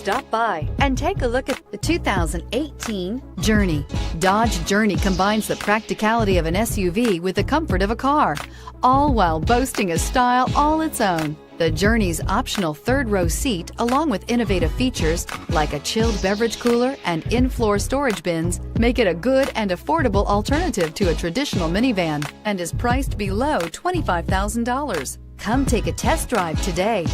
Stop by and take a look at the 2018 Journey. Dodge Journey combines the practicality of an SUV with the comfort of a car, all while boasting a style all its own. The Journey's optional third-row seat, along with innovative features like a chilled beverage cooler and in-floor storage bins, make it a good and affordable alternative to a traditional minivan and is priced below $25,000. Come take a test drive today.